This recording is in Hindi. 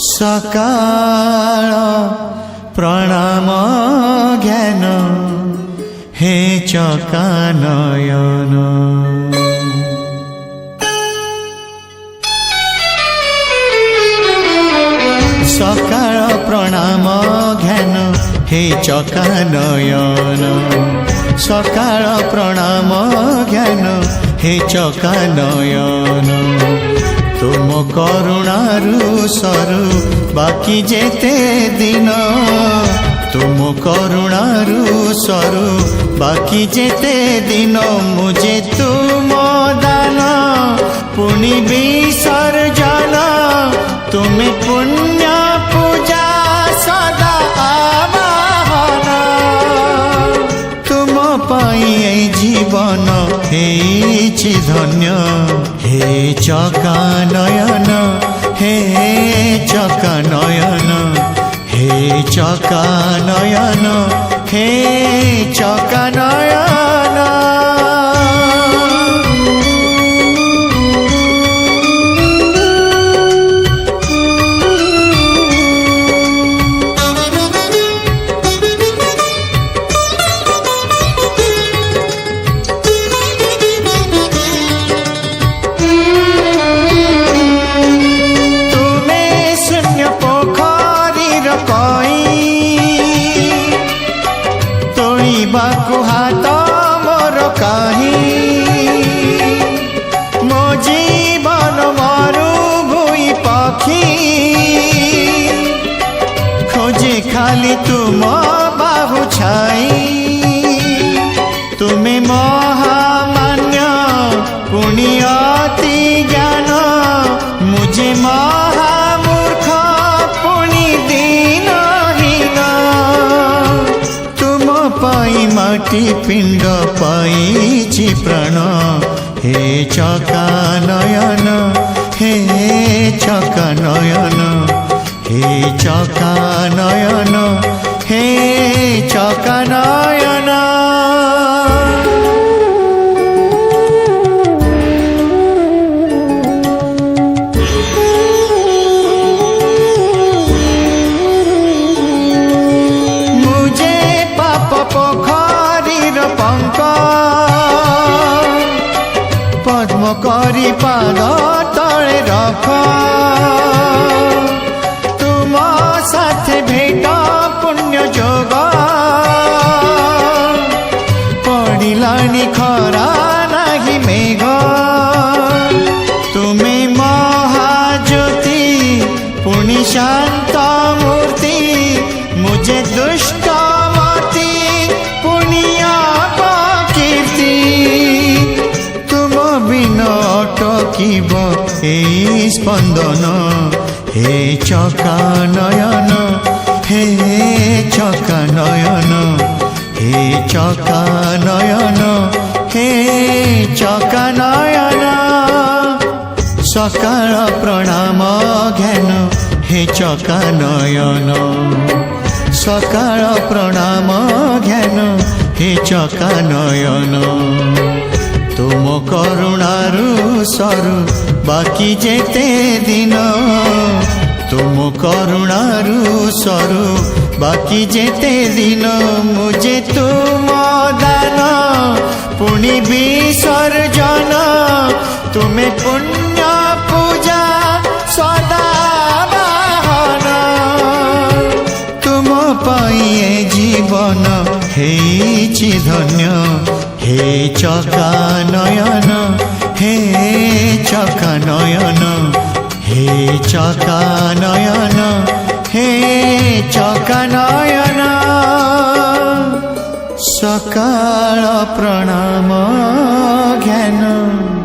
सकाळ प्रणाम ज्ञान हे चकानयन। सकाळ प्रणाम ज्ञान हे चकानयन। सकाळ प्रणाम ज्ञान हे चकानयन। तुम करुणारू सरू बाकी जेते दिन। तुम करुणारू सरू बाकी जेते दिन। मुझे तुम दान पुनि विसर्जन। तुम्हें पुण्य पूजा सदा आवाहन। तुम पाई जीवन हेछि धन्य। हे चकानयन हे चकानयन हे चकानयन हे चकानयन। हाथ मोर कहीं मो जीवन मरु भूई पक्षी। खोजे खाली तुम बाहु छाई। तुम्हें महामान्य पुण्य अति ज्ञान। मुझे महामूर्ख पुण्य दीनहीन। तुम पाई माटी पिंड पाई प्राण। हे चकानयन हे चकानयन हे चकानयन हे चकानयन। पद्म करी पाद तले रख। तुम साथे भेट पुण्य जोग। पड़िलानी खरा नाही मेघ। तुमे महाज्योति पुण्य शांत मूर्ति। मुझे दुष्ट अटकिब ए स्पंदन। हे चकानयन हे चकानयन हे चकानयन हे चकानयन। सकाळ प्रणाम ज्ञान हे चकानयन। सकाळ प्रणाम ज्ञान हे चकानयन। तुम करुणारू सरू बाकी जेते दिन। तुम करुणारू सरू बाकी जेते दिन। मुझे तुम दान पुनि विसर्जन। तुम्हें पुण्य पूजा सदा आवाहन। तुम पाई जीवन हेछि धन्य। हे चकानयन हे चकानयन हे चकानयन हे चकानयन। सकाळ प्रणाम ज्ञान।